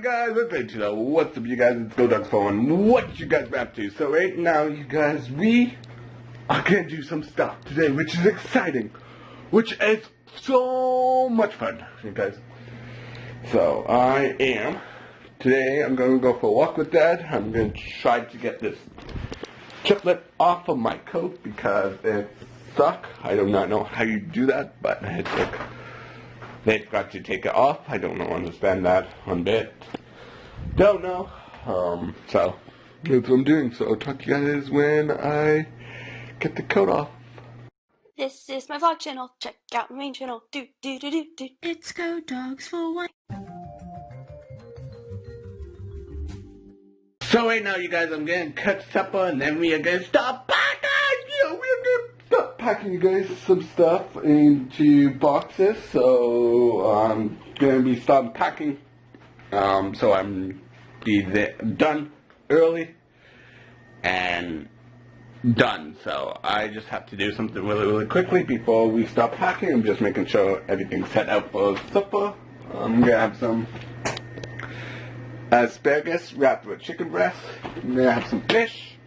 Alright guys, let's get to that. What's up you guys, it's GoDogs Phone. What you guys been up to? So right now you guys, we are gonna do some stuff today which is exciting. Which is so much fun, you guys. So today I'm gonna go for a walk with Dad. I'm gonna try to get this chiplet off of my coat because it sucks. I do not know how you do that, but it's like they forgot to take it off. I don't understand that one bit. Don't know. So that's what I'm doing. So I'll talk to you guys when I get the coat off. This is my vlog channel. Check out my main channel. Do. It's GoDogs for one. So right now, you guys, I'm gonna cut supper and then we are gonna start packing. Yeah, we're gonna start packing, you guys, some stuff into boxes. So I'm gonna be starting packing. So I'm done early and done. So I just have to do something really quickly before we start packing. I'm just making sure everything's set out for supper. I'm gonna have some asparagus wrapped with chicken breast. I'm gonna have some fish.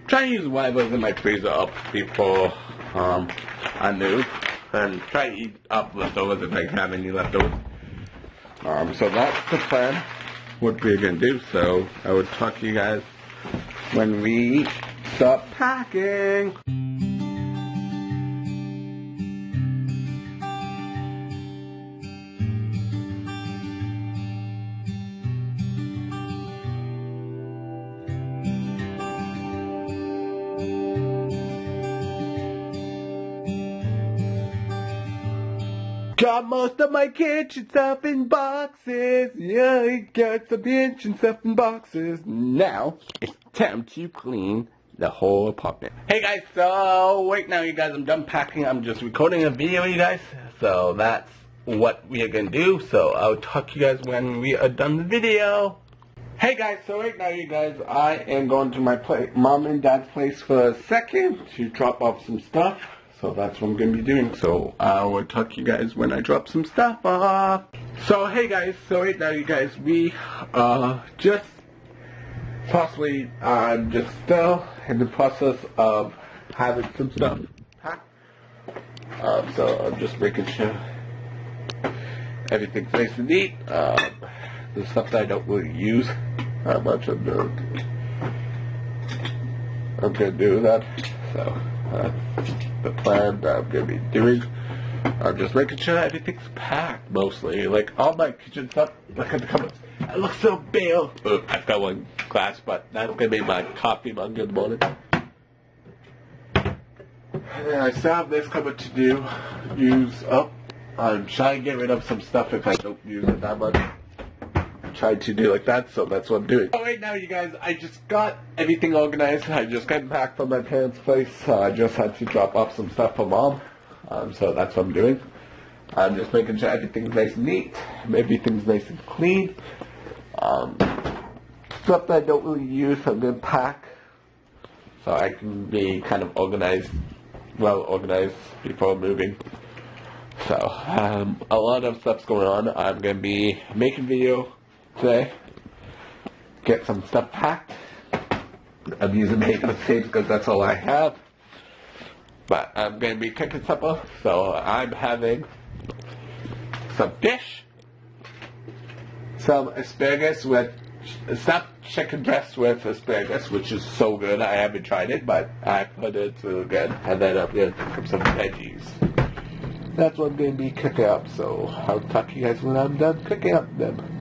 Try and use whatever's in my freezer up before I move, and try to eat up leftovers if I can have any leftovers. So that's the plan. What we're gonna do. So I will talk to you guys when we start packing. Got most of my kitchen stuff in boxes. Yeah, I got some kitchen stuff in boxes. Now, it's time to clean the whole apartment. Hey guys, so wait now you guys, I'm done packing. I'm just recording a video, you guys. So that's what we are going to do. So I'll talk to you guys when we are done the video. Hey guys, so right now you guys, I am going to my mom and dad's place for a second to drop off some stuff. So that's what I'm going to be doing. So I will talk to you guys when I drop some stuff off. So hey guys, so right now you guys, we just possibly, I'm just still in the process of having some stuff packed. So I'm just making sure everything's nice and neat. The stuff that I don't really use that much, I'm gonna do that. So the plan that I'm going to be doing. I'm just making sure everything's packed, mostly. Like, all my kitchen stuff, look at the cupboards. It looks so bare. Oh, I've got one glass, but that's going to be my coffee mug in the morning. And then I still have this cupboard to use up. I'm trying to get rid of some stuff if I don't use it that much. Try to do like that, so that's what I'm doing. So right now you guys, I just got everything organized. I just got back from my parents' place. I just had to drop off some stuff for mom. So that's what I'm doing. I'm just making sure everything's nice and neat, everything's nice and clean. Stuff that I don't really use, I'm gonna pack so I can be kind of organized, well organized before moving. So a lot of stuff's going on. I'm gonna be making video today, get some stuff packed. I'm using paper tapes because that's all I have. But I'm going to be cooking supper, so I'm having some fish, some asparagus with stuffed chicken breast with asparagus, which is so good. I haven't tried it, but I heard it's really good. And then I'm going to cook up some veggies. That's what I'm going to be cooking up, so I'll talk to you guys when I'm done cooking up them.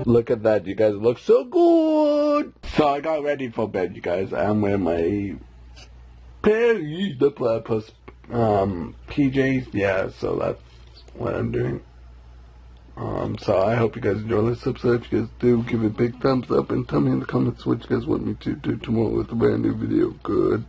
Look at that, you guys look so good. So I got ready for bed, you guys. I'm wearing my the platypus PJs. Yeah, so that's what I'm doing. So I hope you guys enjoy this episode. If you guys do, give it a big thumbs up and tell me in the comments what you guys want me to do tomorrow with a brand new video. Good.